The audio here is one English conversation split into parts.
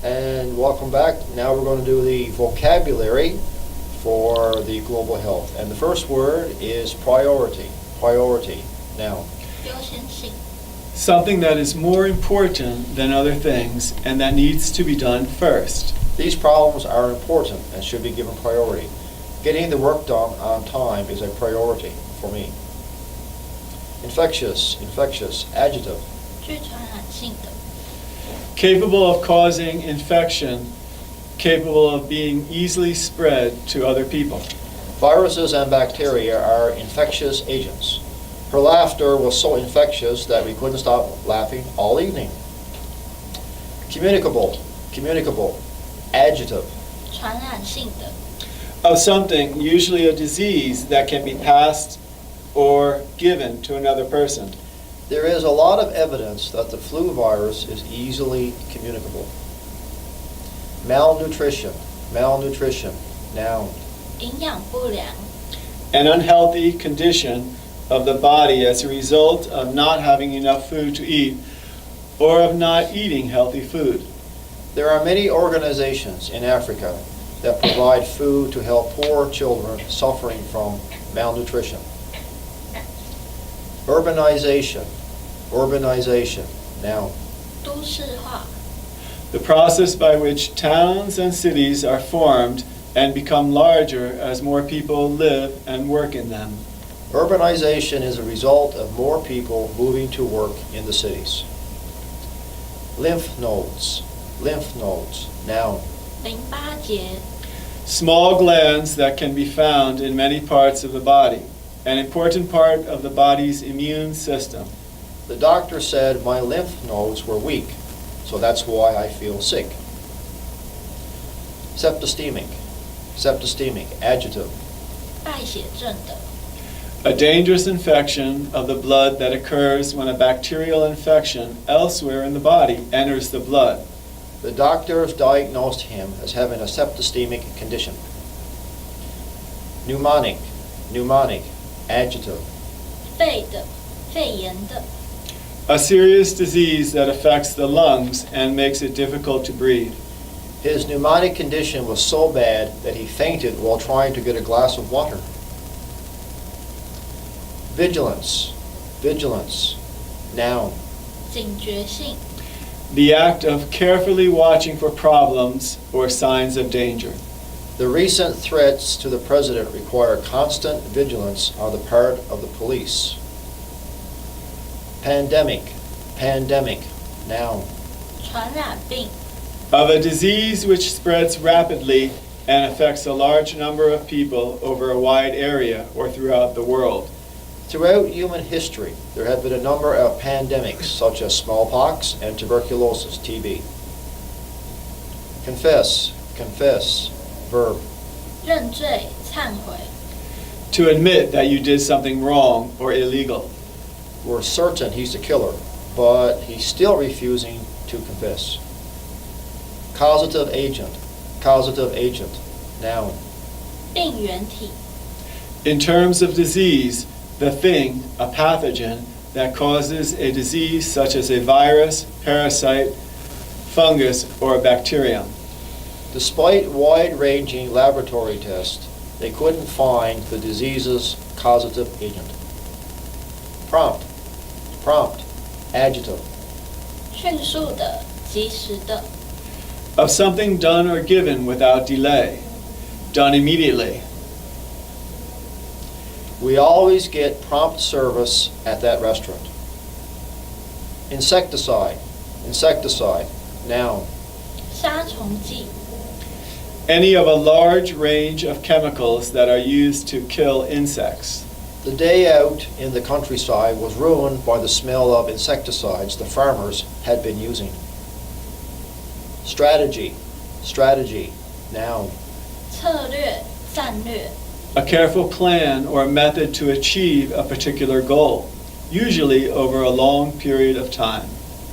And welcome back. Now we're going to do the vocabulary for the global health. And the first word is priority. Priority. Now, 优先性 Something that is more important than other things and that needs to be done first. these problems are important and should be given priority. Getting the work done on time is a priority for me. Infectious, infectious, adjective. 具传染性的 Capable of causing infection, capable of being easily spread to other people. Viruses and bacteria are infectious agents. Her laughter was so infectious that we couldn't stop laughing all evening. Communicable, communicable, adjective. 传染性的 Of something, usually a disease that can be passed or given to another person. There is a lot of evidence that the flu virus is easily communicable. Malnutrition, malnutrition, noun. 营养不良 An unhealthy condition of the body as a result of not having enough food to eat or of not eating healthy food. There are many organizations in Africa that provide food to help poor children suffering from malnutrition. Urbanization, urbanization, noun. 都市化 The process by which towns and cities are formed and become larger as more people live and work in them. Urbanization is a result of more people moving to work in the cities. Lymph nodes, noun. 淋巴结 Small glands that can be found in many parts of the body, an important part of the body's immune system. The doctor said my lymph nodes were weak, so that's why I feel sick. Septicemic, septicemic, adjective. 败血症的 A dangerous infection of the blood that occurs when a bacterial infection elsewhere in the body enters the blood. The doctors diagnosed him as having a septicemic condition. Pneumonic, pneumonic, adjective. 肺的肺炎的 A serious disease that affects the lungs and makes it difficult to breathe. His pneumonic condition was so bad that he fainted while trying to get a glass of water. Vigilance, vigilance, noun. 警觉性 The act of carefully watching for problems or signs of danger. The recent threats to the president require constant vigilance on the part of the police. Pandemic, pandemic, noun. 传染病 Of a disease which spreads rapidly and affects a large number of people over a wide area or throughout the world. Throughout human history, there have been a number of pandemics such as smallpox and tuberculosis, TB. Confess, confess, verb. 认罪忏悔 To admit that you did something wrong or illegal. We're certain he's the killer, but he's still refusing to confess. Causative agent, noun. 病原体 In terms of disease, the thing, a pathogen, that causes a disease such as a virus, parasite, fungus, or a bacterium. Despite wide-ranging laboratory tests, they couldn't find the disease's causative agent. Prompt, prompt, adjective. 迅速的及时的 Of something done or given without delay. Done immediately. We always get prompt service at that restaurant. Insecticide, insecticide, noun. 杀虫剂 Any of a large range of chemicals that are used to kill insects. The day out in the countryside was ruined by the smell of insecticides the farmers had been using. Strategy, strategy, noun. 策略战略 A careful plan or method to achieve a particular goal, usually over a long period of time.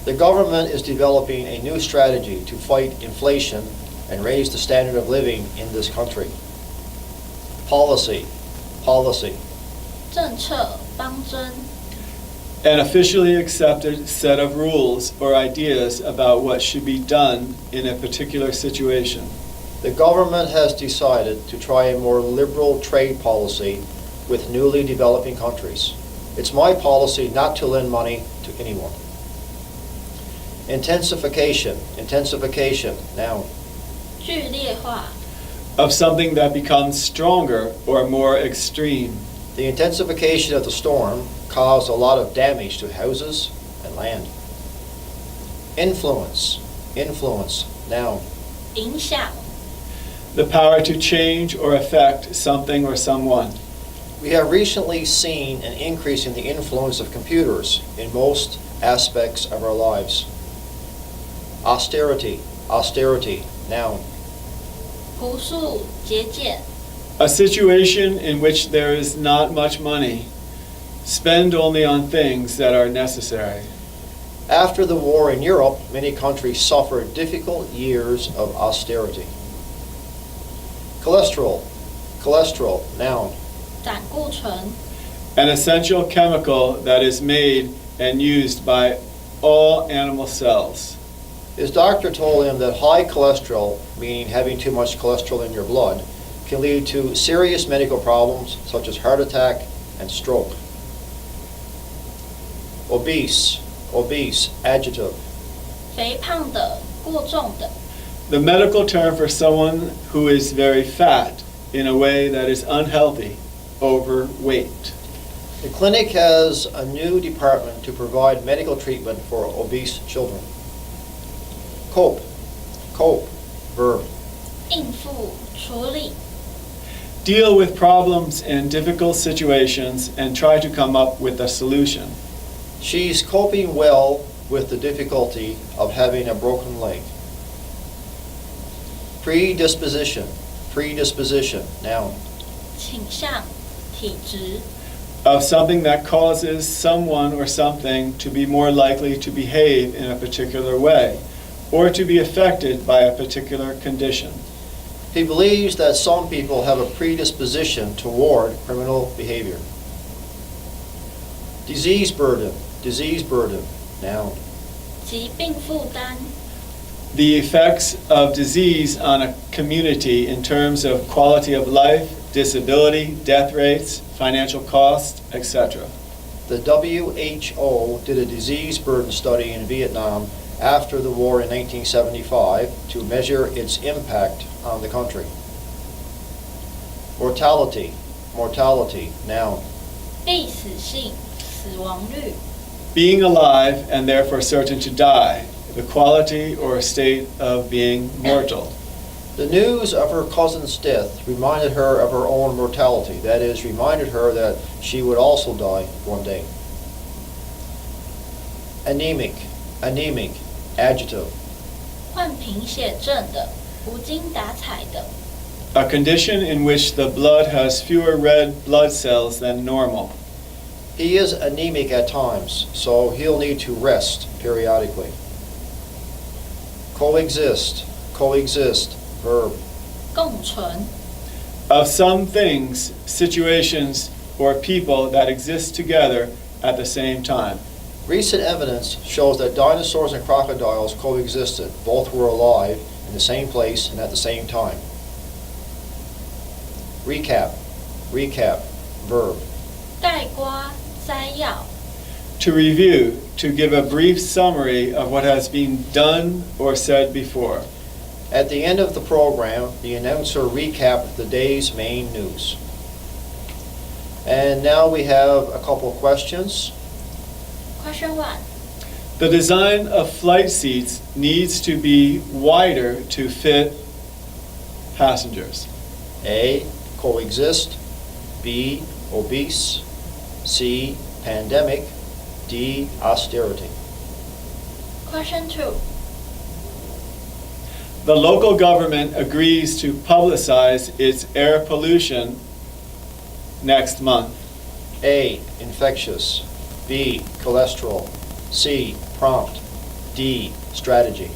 The government is developing a new strategy to fight inflation and raise the standard of living in this country. Policy, policy. 政策方针 an officially accepted set of rules or ideas about what should be done in a particular situation. The government has decided to try a more liberal trade policy with newly developing countries. It's my policy not to lend money to anyone. Intensification, noun. 剧烈化， Of something that becomes stronger or more extreme. The intensification of the storm caused a lot of damage to houses and land. Influence, noun. 影响， The power to change or affect something or someone. We have recently seen an increase in the influence of computers in most aspects of our lives. Austerity, noun. 朴素节俭， A situation in which there is not much money. Spend only on things that are necessary. After the war in Europe, many countries suffered difficult years of austerity. Cholesterol, noun. 胆固醇， An essential chemical that is made and used by all animal cells. His doctor told him that high cholesterol, meaning having too much cholesterol in your blood, can lead to serious medical problems such as heart attack and stroke. Obese, adjective. 肥胖的，过重的， The medical term for someone who is very fat in a way that is unhealthy, overweight. The clinic has a new department to provide medical treatment for obese children. Cope, verb. 应付，处理， Deal with problems and difficult situations and try to come up with a solution. She's coping well with the difficulty of having a broken leg. Predisposition, noun. 倾向，体质， Of something that causes someone or something to be more likely to behave in a particular way, or to be affected by a particular condition. He believes that some people have a predisposition toward criminal behavior. Disease burden, noun. 疾病负担， The effects of disease on a community in terms of quality of life, disability, death rates, financial costs, etc. The WHO did a disease burden study in Vietnam after the war in 1975 to measure its impact on the country. Mortality, noun. 必死性，死亡率， Being alive and therefore certain to die, the quality or state of being mortal. The news of her cousin's death reminded her of her own mortality. That is, reminded her that she would also die one day. Anemic, adjective. 患贫血症的，无精打采的， A condition in which the blood has fewer red blood cells than normal. He is anemic at times, so he'll need to rest periodically. Coexist, verb. 共存， Of some things, situations, or people that exist together at the same time. Recent evidence shows that dinosaurs and crocodiles coexisted. Both were alive in the same place and at the same time. Recap, verb. 概括，摘要， To review, to give a brief summary of what has been done or said before. At the end of the program, the announcer recapped the day's main news. And now we have a couple of questions. Question 1. The design of flight seats needs to be wider to fit passengers. A, coexist. B, obese. C, pandemic. D, austerity. Question 2. The local government agrees to publicize its air pollution next month. A, infectious. B, cholesterol. C, prompt. D, strategy.